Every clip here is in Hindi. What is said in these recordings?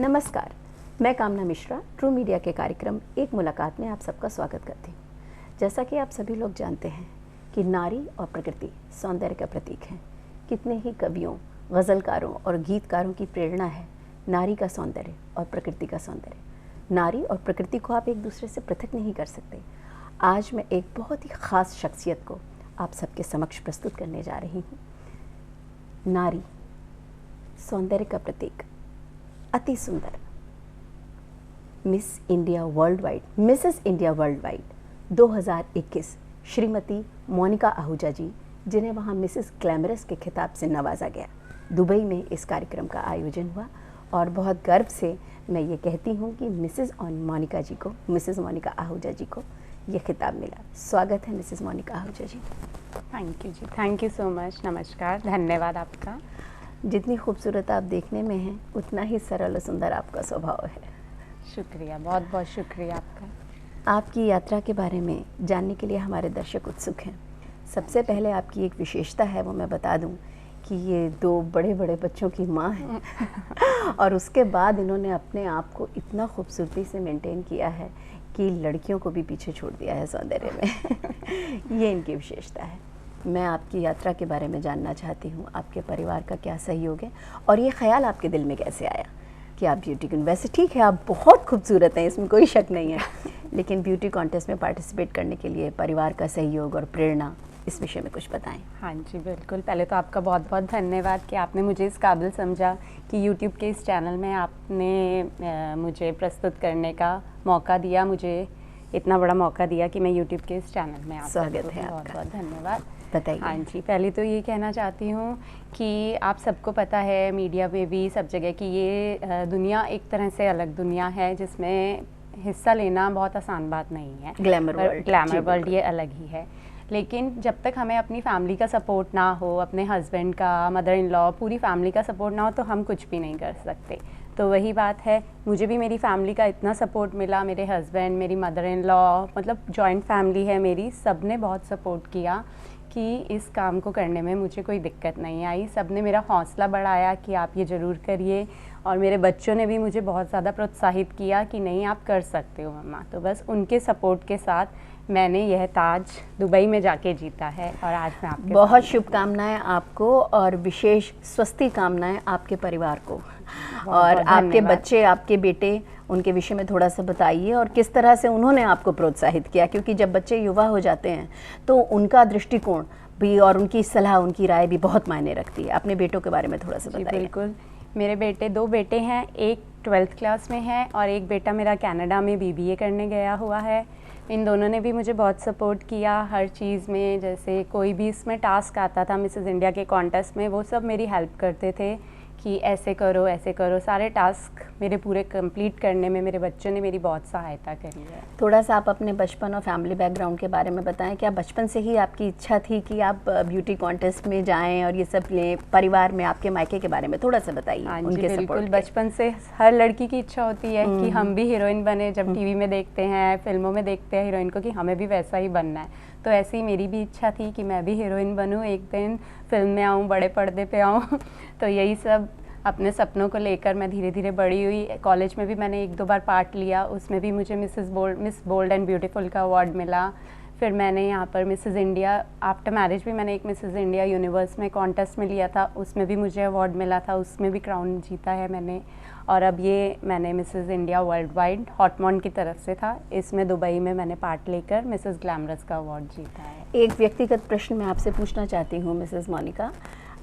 नमस्कार, मैं कामना मिश्रा ट्रू मीडिया के कार्यक्रम एक मुलाकात में आप सबका स्वागत करती हूँ। जैसा कि आप सभी लोग जानते हैं कि नारी और प्रकृति सौंदर्य का प्रतीक है। कितने ही कवियों, गज़लकारों और गीतकारों की प्रेरणा है नारी का सौंदर्य और प्रकृति का सौंदर्य। नारी और प्रकृति को आप एक दूसरे से पृथक नहीं कर सकते। आज मैं एक बहुत ही ख़ास शख्सियत को आप सबके समक्ष प्रस्तुत करने जा रही हूँ। नारी, सौंदर्य का प्रतीक, अति सुंदर, Miss India world wide, Mrs India world wide 2021 Shrimati Monika Ahuja ji, जिन्हें वहाँ मिसेस ग्लैमरस के खिताब से नवाजा गया। दुबई में इस कार्यक्रम का आयोजन हुआ और बहुत गर्व से मैं ये कहती हूँ कि मिसेस मोनिका आहूजा जी को ये खिताब मिला। स्वागत है Mrs Monika Ahuja ji. Thank you ji, thank you so much. नमस्कार, धन्यवाद आपका। जितनी खूबसूरत आप देखने में हैं उतना ही सरल और सुंदर आपका स्वभाव है। शुक्रिया, बहुत बहुत शुक्रिया आपका। आपकी यात्रा के बारे में जानने के लिए हमारे दर्शक उत्सुक हैं। सबसे पहले आपकी एक विशेषता है, वो मैं बता दूं कि ये 2 बड़े बड़े बच्चों की माँ हैं और उसके बाद इन्होंने अपने आप को इतना खूबसूरती से मेंटेन किया है कि लड़कियों को भी पीछे छोड़ दिया है सौंदर्य में। ये इनकी विशेषता है। मैं आपकी यात्रा के बारे में जानना चाहती हूँ, आपके परिवार का क्या सहयोग है और ये ख्याल आपके दिल में कैसे आया कि आप ब्यूटी क्वीन, वैसे ठीक है आप बहुत खूबसूरत हैं, इसमें कोई शक नहीं है, लेकिन ब्यूटी कॉन्टेस्ट में पार्टिसिपेट करने के लिए परिवार का सहयोग और प्रेरणा, इस विषय में कुछ बताएं। हाँ जी बिल्कुल। पहले तो आपका बहुत बहुत धन्यवाद कि आपने मुझे इस काबिल समझा कि यूट्यूब के इस चैनल में आपने मुझे प्रस्तुत करने का मौका दिया, मुझे इतना बड़ा मौका दिया कि मैं यूट्यूब के इस चैनल में स्वागत है आपका। बहुत बहुत धन्यवाद। बताइए। हाँ जी, पहले तो ये कहना चाहती हूँ कि आप सबको पता है, मीडिया में भी सब जगह, कि ये दुनिया एक तरह से अलग दुनिया है जिसमें हिस्सा लेना बहुत आसान बात नहीं है। ग्लैमर वर्ल्ड ये अलग ही है। लेकिन जब तक हमें अपनी फैमिली का सपोर्ट ना हो, अपने हस्बैंड का, मदर इन लॉ, पूरी फैमिली का सपोर्ट ना हो तो हम कुछ भी नहीं कर सकते। तो वही बात है, मुझे भी मेरी फैमिली का इतना सपोर्ट मिला, मेरे हस्बैंड, मेरी मदर इन लॉ, मतलब जॉइंट फैमिली है मेरी, सब ने बहुत सपोर्ट किया कि इस काम को करने में मुझे कोई दिक्कत नहीं आई। सब ने मेरा हौसला बढ़ाया कि आप ये ज़रूर करिए, और मेरे बच्चों ने भी मुझे बहुत ज़्यादा प्रोत्साहित किया कि नहीं आप कर सकते हो मम्मा। तो बस उनके सपोर्ट के साथ मैंने यह ताज दुबई में जाके जीता है और आज मैं आपके बहुत शुभकामनाएं आपको और विशेष स्वस्ति कामनाएं आपके परिवार को। और आपके बच्चे, आपके बेटे, उनके विषय में थोड़ा सा बताइए और किस तरह से उन्होंने आपको प्रोत्साहित किया, क्योंकि जब बच्चे युवा हो जाते हैं तो उनका दृष्टिकोण भी और उनकी सलाह, उनकी राय भी बहुत मायने रखती है। अपने बेटों के बारे में थोड़ा सा बताइए। बिल्कुल, मेरे बेटे 2 बेटे हैं, एक 12th क्लास में है और एक बेटा मेरा कनाडा में BBA करने गया हुआ है। इन दोनों ने भी मुझे बहुत सपोर्ट किया हर चीज़ में। जैसे कोई भी इसमें टास्क आता था मिसेस इंडिया के कॉन्टेस्ट में, वो सब मेरी हेल्प करते थे कि ऐसे करो। सारे टास्क मेरे पूरे कंप्लीट करने में मेरे बच्चों ने मेरी बहुत सहायता करी है। थोड़ा सा आप अपने बचपन और फैमिली बैकग्राउंड के बारे में बताएं। क्या बचपन से ही आपकी इच्छा थी कि आप ब्यूटी कॉन्टेस्ट में जाएं और ये सब लें? परिवार में आपके मायके के बारे में थोड़ा सा बताइए। हाँ जी बिल्कुल, बचपन से हर लड़की की इच्छा होती है कि हम भी हीरोइन बने। जब टीवी में देखते हैं, फिल्मों में देखते हैं हीरोइन को कि हमें भी वैसा ही बनना है, तो ऐसी मेरी भी इच्छा थी कि मैं भी हीरोइन बनूं, एक दिन फिल्म में आऊं, बड़े पर्दे पे आऊं। तो यही सब अपने सपनों को लेकर मैं धीरे धीरे बड़ी हुई। कॉलेज में भी मैंने 1-2 बार पार्ट लिया, उसमें भी मुझे मिस बोल्ड एंड ब्यूटीफुल का अवार्ड मिला। फिर मैंने यहाँ पर मिसेस इंडिया, आफ्टर मैरिज भी मैंने एक मिसेस इंडिया यूनिवर्स में कॉन्टेस्ट में लिया था, उसमें भी मुझे अवार्ड मिला था, उसमें भी क्राउन जीता है मैंने। और अब ये मैंने मिसेस इंडिया वर्ल्ड वाइड हॉटमॉन्ड की तरफ से था, इसमें दुबई में मैंने पार्ट लेकर मिसेस ग्लैमरस का अवार्ड जीता है। एक व्यक्तिगत प्रश्न मैं आपसे पूछना चाहती हूँ मिसेस मोनिका,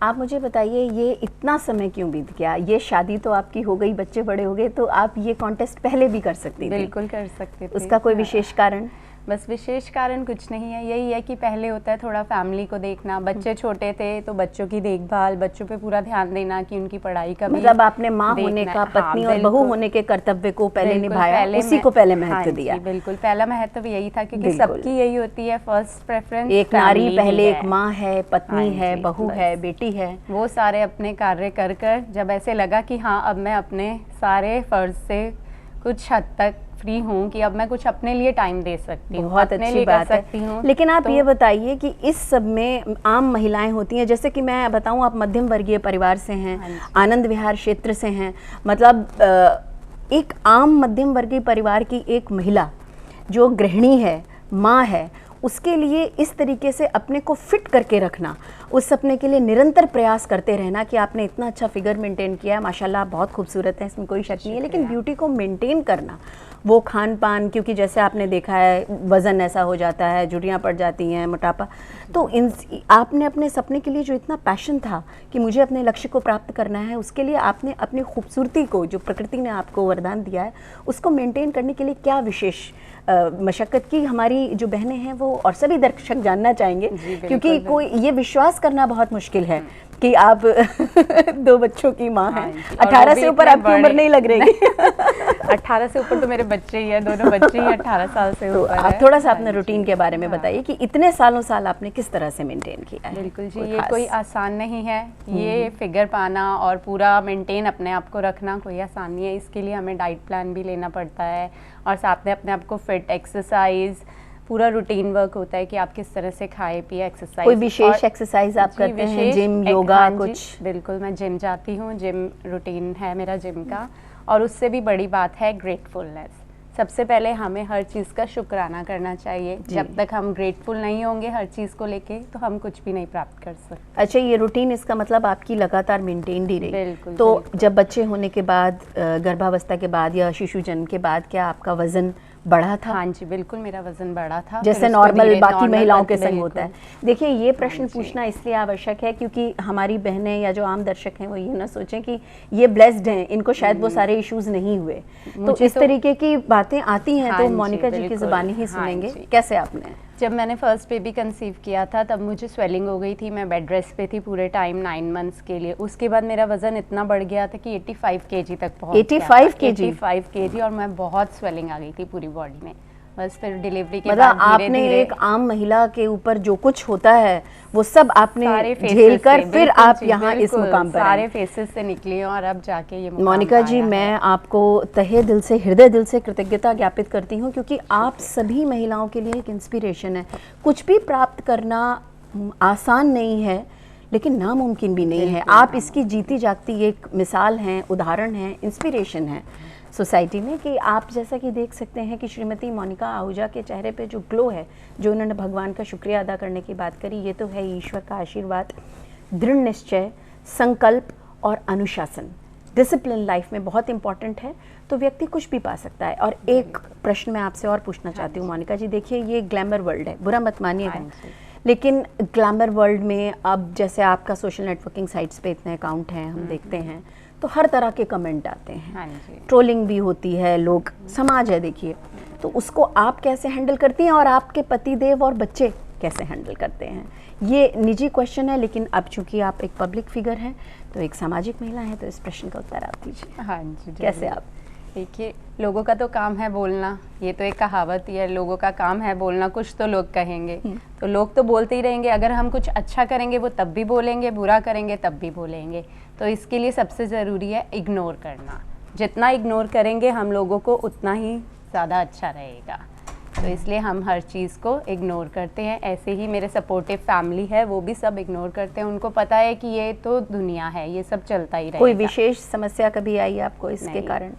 आप मुझे बताइए ये इतना समय क्यों बीत गया? ये शादी तो आपकी हो गई, बच्चे बड़े हो गए, तो आप ये कॉन्टेस्ट पहले भी कर सकती थी। बिल्कुल कर सकते थे। उसका कोई विशेष कारण? बस विशेष कारण कुछ नहीं है, यही है कि पहले होता है थोड़ा फैमिली को देखना, बच्चे छोटे थे तो बच्चों की देखभाल, बच्चों पे पूरा ध्यान देना कि उनकी पढ़ाई का, मतलब आपने माँ होने का, पत्नी और बहू होने के कर्तव्य को पहले निभाया, उसी को पहले महत्व दिया। बिल्कुल, पहला महत्व यही था क्योंकि सबकी यही होती है फर्स्ट प्रेफरेंस। एक नारी पहले एक माँ है, पत्नी है, बहू है, बेटी है। वो सारे अपने कार्य कर कर जब ऐसे लगा कि हाँ अब मैं अपने सारे फर्ज से कुछ हद तक फ्री हूँ कि अब मैं कुछ अपने लिए टाइम दे सकती हूँ, बहुत अच्छी बात है। लेकिन आप ये बताइए कि इस सब में आम महिलाएं होती हैं, जैसे कि मैं बताऊँ आप मध्यम वर्गीय परिवार से हैं, आनंद विहार क्षेत्र से हैं, मतलब एक आम मध्यम वर्गीय परिवार की एक महिला जो गृहिणी है, माँ है, उसके लिए इस तरीके से अपने को फिट करके रखना, उस सपने के लिए निरंतर प्रयास करते रहना कि आपने इतना अच्छा फिगर मेंटेन किया है, माशाल्लाह आप बहुत खूबसूरत हैं, इसमें कोई शक नहीं है, लेकिन ब्यूटी को मेंटेन करना, वो खान पान, क्योंकि जैसे आपने देखा है वज़न ऐसा हो जाता है, झुर्रियाँ पड़ जाती हैं, मोटापा, तो आपने अपने सपने के लिए जो इतना पैशन था कि मुझे अपने लक्ष्य को प्राप्त करना है, उसके लिए आपने अपनी खूबसूरती को, जो प्रकृति ने आपको वरदान दिया है, उसको मेंटेन करने के लिए क्या विशेष मशक्क़त की, हमारी जो बहनें हैं वो और सभी दर्शक जानना चाहेंगे, क्योंकि कोई ये विश्वास करना बहुत मुश्किल है कि आप 2 बच्चों की माँ हैं। 18 से ऊपर आपकी उम्र नहीं लग रही। 18 से ऊपर तो मेरे बच्चे ही हैं, दोनों बच्चे ही 18 साल से तो ऊपर आप थोड़ा सा अपने रूटीन के बारे में बताइए कि इतने साल आपने किस तरह से मेंटेन किया है। बिल्कुल जी, ये कोई आसान नहीं है, ये फिगर पाना और पूरा मेंटेन अपने आप को रखना कोई आसान नहीं है। इसके लिए हमें डाइट प्लान भी लेना पड़ता है और साथ में अपने आप को फिट, एक्सरसाइज, पूरा रूटीन वर्क होता है कि आप किस तरह से खाए पिए, एक्सरसाइज। कोई विशेष एक्सरसाइज आप करते हैं, जिम, योगा, कुछ? बिल्कुल, मैं जिम जाती हूँ, जिम रूटीन है मेरा जिम का। और उससे भी बड़ी बात है ग्रेटफुलनेस। सबसे पहले हमें हर चीज़ का शुक्राना करना चाहिए। जब तक हम ग्रेटफुल नहीं होंगे हर चीज़ को लेके, तो हम कुछ भी नहीं प्राप्त कर सकते। अच्छा, ये रूटीन, इसका मतलब आपकी लगातार मेंटेन ही रही। बिल्कुल। तो जब बच्चे होने के बाद, गर्भावस्था के बाद या शिशु जन्म के बाद, क्या आपका वजन बढ़ा था? हाँ जी, बिल्कुल, मेरा वजन बढ़ा था, जैसे नॉर्मल बाकी महिलाओं के संग होता है। देखिए, ये प्रश्न पूछना इसलिए आवश्यक है क्योंकि हमारी बहनें या जो आम दर्शक हैं वो ये ना सोचें कि ये ब्लेस्ड हैं, इनको शायद वो सारे इश्यूज नहीं हुए। तो इस तरीके की बातें आती हैं तो मोनिका जी की जुबानी ही सुनेंगे। कैसे आपने? जब मैंने फर्स्ट बेबी कंसीव किया था तब मुझे स्वेलिंग हो गई थी, मैं बेड रेस्ट पे थी पूरे टाइम 9 मंथ्स के लिए। उसके बाद मेरा वजन इतना बढ़ गया था कि 85 kg तक पहुंच गया। 85 kg और मैं बहुत स्वेलिंग आ गई थी पूरी बॉडी में। बस फिर डिलीवरी के बाद आपने एक आम महिला के ऊपर जो कुछ होता है वो सब आपने झेल कर फिर आप यहाँ इस मुकाम पर सारे फेसेस से निकली और अब जाके ये मुकाम मोनिका जी, मैं आपको तहे दिल से, हृदय दिल से कृतज्ञता ज्ञापित करती हूँ क्योंकि आप सभी महिलाओं के लिए एक इंस्पिरेशन है। कुछ भी प्राप्त करना आसान नहीं है लेकिन नामुमकिन भी नहीं है। आप इसकी जीती जागती एक मिसाल हैं, उदाहरण हैं, इंस्पिरेशन है सोसाइटी में कि आप जैसा कि देख सकते हैं कि श्रीमती मोनिका आहूजा के चेहरे पे जो ग्लो है, जो उन्होंने भगवान का शुक्रिया अदा करने की बात करी, ये तो है ईश्वर का आशीर्वाद, दृढ़ निश्चय, संकल्प और अनुशासन। डिसिप्लिन लाइफ में बहुत इंपॉर्टेंट है, तो व्यक्ति कुछ भी पा सकता है। और एक प्रश्न मैं आपसे और पूछना चाहती हूँ मोनिका जी, देखिए ये ग्लैमर वर्ल्ड है, बुरा मत मानिएगा, लेकिन ग्लैमर वर्ल्ड में अब जैसे आपका सोशल नेटवर्किंग साइट्स पे इतने अकाउंट हैं, हम देखते हैं तो हर तरह के कमेंट आते हैं, ट्रोलिंग भी होती है, लोग, समाज है देखिए, तो उसको आप कैसे हैंडल करती हैं और आपके पतिदेव और बच्चे कैसे हैंडल करते हैं? ये निजी क्वेश्चन है, लेकिन अब चूंकि आप एक पब्लिक फिगर हैं तो एक सामाजिक महिला हैं, तो इस प्रश्न का उत्तर आप दीजिए। हाँ जी, कैसे आप? देखिए, लोगों का तो काम है बोलना, ये तो एक कहावत ही है, लोगों का काम है बोलना, कुछ तो लोग कहेंगे, तो लोग तो बोलते ही रहेंगे। अगर हम कुछ अच्छा करेंगे वो तब भी बोलेंगे, बुरा करेंगे तब भी बोलेंगे। तो इसके लिए सबसे ज़रूरी है इग्नोर करना। जितना इग्नोर करेंगे हम लोगों को उतना ही ज़्यादा अच्छा रहेगा। तो इसलिए हम हर चीज़ को इग्नोर करते हैं। ऐसे ही मेरे सपोर्टिव फैमिली है, वो भी सब इग्नोर करते हैं। उनको पता है कि ये तो दुनिया है, ये सब चलता ही रहेगा। कोई विशेष समस्या कभी आई आपको इसके कारण?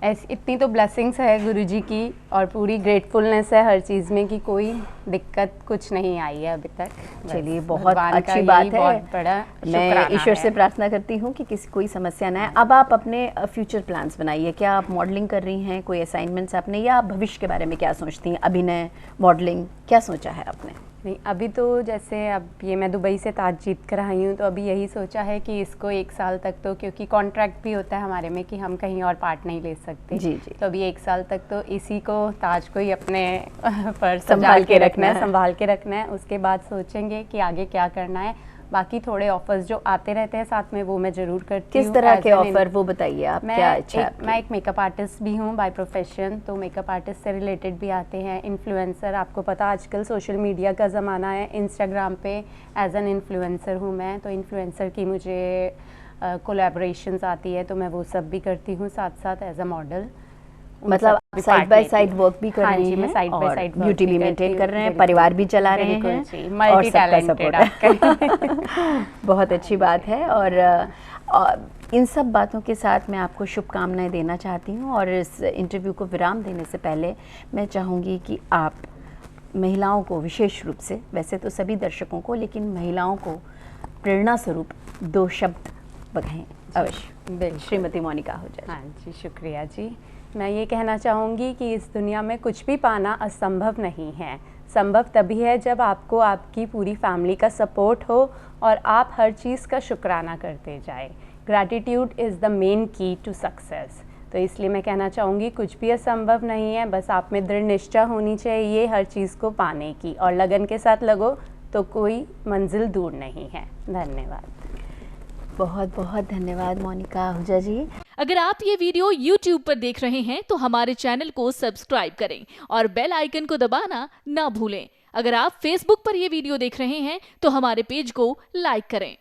ऐसी इतनी तो ब्लेसिंग्स है गुरुजी की और पूरी ग्रेटफुलनेस है हर चीज़ में कि कोई दिक्कत कुछ नहीं आई है अभी तक। चलिए, बहुत अच्छी बात है। बहुत बड़ा मैं ईश्वर से प्रार्थना करती हूँ कि किसी कोई समस्या ना आए। अब आप अपने फ्यूचर प्लान्स बनाइए। क्या आप मॉडलिंग कर रही हैं, कोई असाइनमेंट्स आपने, या आप भविष्य के बारे में क्या सोचती हैं? अभिनय, मॉडलिंग, क्या सोचा है आपने? नहीं, अभी तो जैसे अब ये मैं दुबई से ताज जीत कर आई हूँ, तो अभी यही सोचा है कि इसको 1 साल तक तो, क्योंकि कॉन्ट्रैक्ट भी होता है हमारे में कि हम कहीं और पार्ट नहीं ले सकते। जी जी। तो अभी 1 साल तक तो इसी को, ताज को ही अपने पर संभाल के रखना है, संभाल के रखना है। उसके बाद सोचेंगे कि आगे क्या करना है। बाकी थोड़े ऑफर्स जो आते रहते हैं साथ में, वो मैं ज़रूर करती हूँ। किस तरह के ऑफर, वो बताइए आप, क्या इच्छा है आपकी? मैं एक मेकअप आर्टिस्ट भी हूँ बाय प्रोफेशन, तो मेकअप आर्टिस्ट से रिलेटेड भी आते हैं। इन्फ्लुएंसर, आपको पता आजकल सोशल मीडिया का ज़माना है, इंस्टाग्राम पे एज एन इन्फ्लुएंसर हूँ मैं, तो इन्फ्लुएंसर की मुझे कोलैबोरेशंस आती है, तो मैं वो सब भी करती हूँ साथ साथ एज अ मॉडल। मतलब साइड बाय साइड वर्क भी कर रही हैं, साइड बाय साइड ब्यूटी भी मेंटेन कर रहे हैं, परिवार भी चला रहे हैं, मल्टी टैलेंटेड। बहुत अच्छी बात है। और इन सब बातों के साथ मैं आपको शुभकामनाएं देना चाहती हूँ और इस इंटरव्यू को विराम देने से पहले मैं चाहूँगी कि आप महिलाओं को विशेष रूप से, वैसे तो सभी दर्शकों को, लेकिन महिलाओं को प्रेरणा स्वरूप 2 शब्द बधाएं अवश्य। बिल्कुल। श्रीमती मोनिका आहूजा। हाँ जी, शुक्रिया जी। मैं ये कहना चाहूँगी कि इस दुनिया में कुछ भी पाना असंभव नहीं है। संभव तभी है जब आपको आपकी पूरी फैमिली का सपोर्ट हो और आप हर चीज़ का शुक्राना करते जाए। ग्रैटिट्यूड इज़ द मेन की टू सक्सेस। तो इसलिए मैं कहना चाहूँगी कुछ भी असंभव नहीं है, बस आप में दृढ़ निष्ठा होनी चाहिए हर चीज़ को पाने की, और लगन के साथ लगो तो कोई मंजिल दूर नहीं है। धन्यवाद। बहुत बहुत धन्यवाद मोनिका आहूजा जी। अगर आप ये वीडियो YouTube पर देख रहे हैं तो हमारे चैनल को सब्सक्राइब करें और बेल आइकन को दबाना ना भूलें। अगर आप Facebook पर ये वीडियो देख रहे हैं तो हमारे पेज को लाइक करें।